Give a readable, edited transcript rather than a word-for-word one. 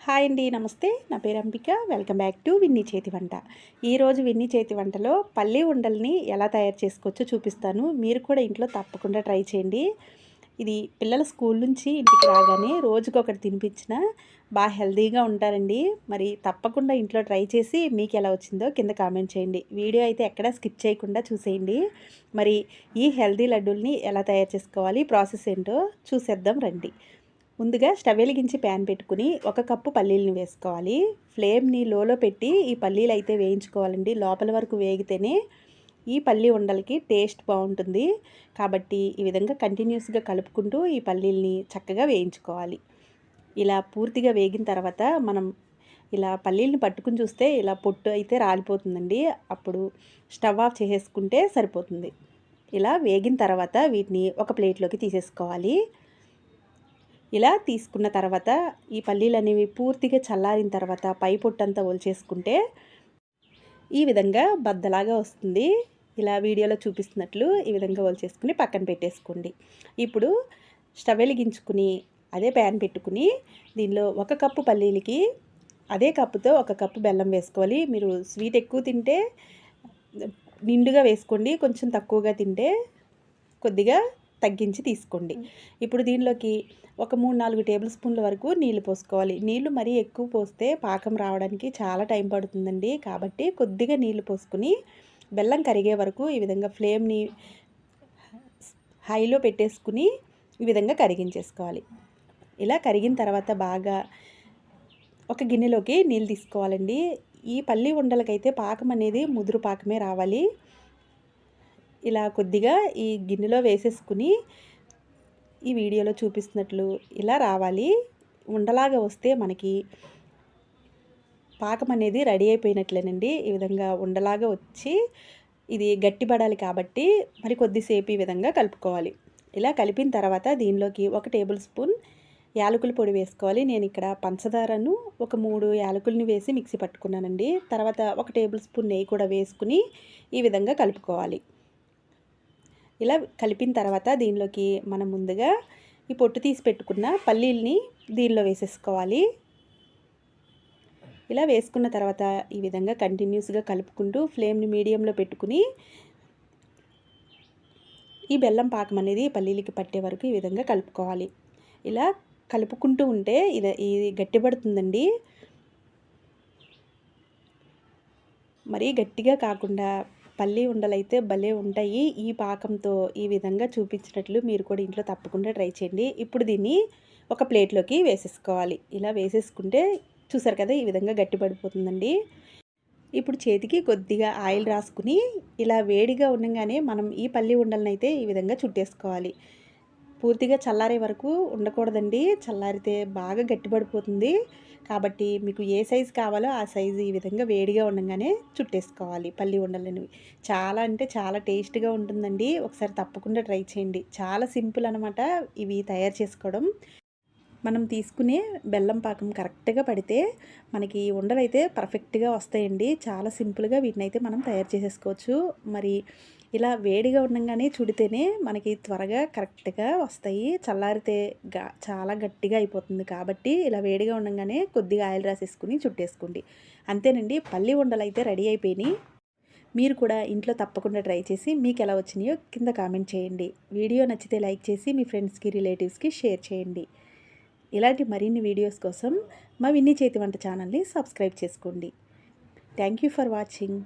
Hi అండి, నమస్తే. నా పేరు Ambika. Welcome back to Vinni చేతి వంట. ఈరోజు విన్నీ చేతి వంటలో పల్లి ఉండల్ని ఎలా తయారు చేసుకోవచ్చో చూపిస్తాను. మీరు కూడా ఇంట్లో తప్పకుండా ట్రై చేయండి. ఇది పిల్లల స్కూల్ నుంచి ఇంటికి రాగానే రోజుకొకటి తినిపించిన బాగా హెల్తీగా ఉంటారండి. మరి తప్పకుండా ఇంట్లో ట్రై చేసి మీకు ఎలా వచ్చిందో కింద కామెంట్ చేయండి. వీడియో అయితే ఎక్కడా స్కిప్ చేయకుండా చూసేయండి. మరి ఈ హెల్తీ లడ్డూల్ని ఎలా తయారు చేసుకోవాలి, ప్రాసెస్ ఏంటో చూసేద్దాం రండి. ముందుగా స్టవ్ వెలిగించి ప్యాన్ పెట్టుకుని 1 కప్పు పల్లీలను వేసుకోవాలి. ఫ్లేమ్ని లోలో పెట్టి ఈ పల్లీలు అయితే వేయించుకోవాలండి. లోపల వరకు వేగితేనే ఈ పల్లి ఉండలకి టేస్ట్ బాగుంటుంది. కాబట్టి ఈ విధంగా కంటిన్యూస్గా కలుపుకుంటూ ఈ పల్లీల్ని చక్కగా వేయించుకోవాలి. ఇలా పూర్తిగా వేగిన తర్వాత మనం ఇలా పల్లీల్ని పట్టుకుని చూస్తే ఇలా పొట్టు అయితే రాలిపోతుందండి. అప్పుడు స్టవ్ ఆఫ్ చేసేసుకుంటే సరిపోతుంది. ఇలా వేగిన తర్వాత వీటిని ఒక ప్లేట్లోకి తీసేసుకోవాలి. ఇలా తీసుకున్న తర్వాత ఈ పల్లీలు అనేవి పూర్తిగా చల్లారిన తర్వాత పై పొట్టంతా ఒలిచేసుకుంటే ఈ విధంగా బద్దలాగా వస్తుంది. ఇలా వీడియోలో చూపిస్తున్నట్లు ఈ విధంగా ఒలిచేసుకుని పక్కన పెట్టేసుకోండి. ఇప్పుడు స్టవ్ వెలిగించుకుని అదే ప్యాన్ పెట్టుకుని దీనిలో 1 కప్పు పల్లీలకి అదే కప్పుతో 1 కప్పు బెల్లం వేసుకోవాలి. మీరు స్వీట్ ఎక్కువ తింటే నిండుగా వేసుకోండి, కొంచెం తక్కువగా తింటే కొద్దిగా తగ్గించి తీసుకోండి. ఇప్పుడు దీనిలోకి ఒక 3-4 టేబుల్ స్పూన్ల వరకు నీళ్లు పోసుకోవాలి. నీళ్లు మరీ ఎక్కువ పోస్తే పాకం రావడానికి చాలా టైం పడుతుందండి. కాబట్టి కొద్దిగా నీళ్లు పోసుకుని బెల్లం కరిగే వరకు ఈ విధంగా ఫ్లేమ్ని హైలో పెట్టేసుకుని ఈ విధంగా కరిగించేసుకోవాలి. ఇలా కరిగిన తర్వాత బాగా ఒక గిన్నెలోకి నీళ్ళు తీసుకోవాలండి. ఈ పల్లి ఉండలకైతే పాకం అనేది ముదురు పాకమే రావాలి. ఇలా కొద్దిగా ఈ గిన్నెలో వేసేసుకుని ఈ వీడియోలో చూపిస్తున్నట్లు ఇలా రావాలి. ఉండలాగా వస్తే మనకి పాకం అనేది రెడీ అయిపోయినట్లేనండి. ఈ విధంగా ఉండలాగా వచ్చి ఇది గట్టిపడాలి కాబట్టి మరి కొద్దిసేపు ఈ విధంగా కలుపుకోవాలి. ఇలా కలిపిన తర్వాత దీనిలోకి 1 టేబుల్ స్పూన్ యాలకుల పొడి వేసుకోవాలి. నేను ఇక్కడ పంచదారను ఒక 3 యాలకుల్ని వేసి మిక్సీ పట్టుకున్నానండి. తర్వాత 1 టేబుల్ స్పూన్ నెయ్యి కూడా వేసుకుని ఈ విధంగా కలుపుకోవాలి. ఇలా కలిపిన తర్వాత దీనిలోకి మనం ముందుగా ఈ పొట్టు తీసి పెట్టుకున్న పల్లీల్ని దీనిలో వేసేసుకోవాలి. ఇలా వేసుకున్న తర్వాత ఈ విధంగా కంటిన్యూస్గా కలుపుకుంటూ ఫ్లేమ్ని మీడియంలో పెట్టుకుని ఈ బెల్లం పాకం అనేది పల్లీలకి పట్టే వరకు ఈ విధంగా కలుపుకోవాలి. ఇలా కలుపుకుంటూ ఉంటే ఇది గట్టిపడుతుందండి. మరీ గట్టిగా కాకుండా పల్లి ఉండలైతే భలే ఉంటాయి. ఈ పాకంతో ఈ విధంగా చూపించినట్లు మీరు కూడా ఇంట్లో తప్పకుండా ట్రై చేయండి. ఇప్పుడు దీన్ని ఒక ప్లేట్లోకి వేసేసుకోవాలి. ఇలా వేసేసుకుంటే చూసారు కదా, ఈ విధంగా గట్టిపడిపోతుందండి. ఇప్పుడు చేతికి కొద్దిగా ఆయిల్ రాసుకుని ఇలా వేడిగా ఉండగానే మనం ఈ పల్లి ఉండలనైతే ఈ విధంగా చుట్టేసుకోవాలి. పూర్తిగా చల్లారే వరకు ఉండకూడదండి. చల్లారితే బాగా గట్టిపడిపోతుంది. కాబట్టి మీకు ఏ సైజు కావాలో ఆ సైజు ఈ విధంగా వేడిగా ఉండగానే చుట్టేసుకోవాలి పల్లి ఉండలనేవి. చాలా అంటే చాలా టేస్ట్గా ఉంటుందండి. ఒకసారి తప్పకుండా ట్రై చేయండి. చాలా సింపుల్ అనమాట ఇవి తయారు చేసుకోవడం. మనం తీసుకునే బెల్లం పాకం కరెక్ట్గా పడితే మనకి ఉండలైతే పర్ఫెక్ట్గా వస్తాయండి. చాలా సింపుల్గా వీటినైతే మనం తయారు చేసేసుకోవచ్చు. మరి ఇలా వేడిగా ఉండగానే చుడితేనే మనకి త్వరగా కరెక్ట్గా వస్తాయి. చల్లారితే చాలా గట్టిగా అయిపోతుంది. కాబట్టి ఇలా వేడిగా ఉండగానే కొద్దిగా ఆయిల్ రాసేసుకుని చుట్టేసుకోండి. అంతేనండి, పల్లి ఉండలు అయితే రెడీ అయిపోయినాయి. మీరు కూడా ఇంట్లో తప్పకుండా ట్రై చేసి మీకు ఎలా వచ్చినాయో కింద కామెంట్ చేయండి. వీడియో నచ్చితే లైక్ చేసి మీ ఫ్రెండ్స్కి, రిలేటివ్స్కి షేర్ చేయండి. ఇలాంటి మరిన్ని వీడియోస్ కోసం మా విన్నీ చేతి వంట ఛానల్ని సబ్స్క్రైబ్ చేసుకోండి. Thank you for watching.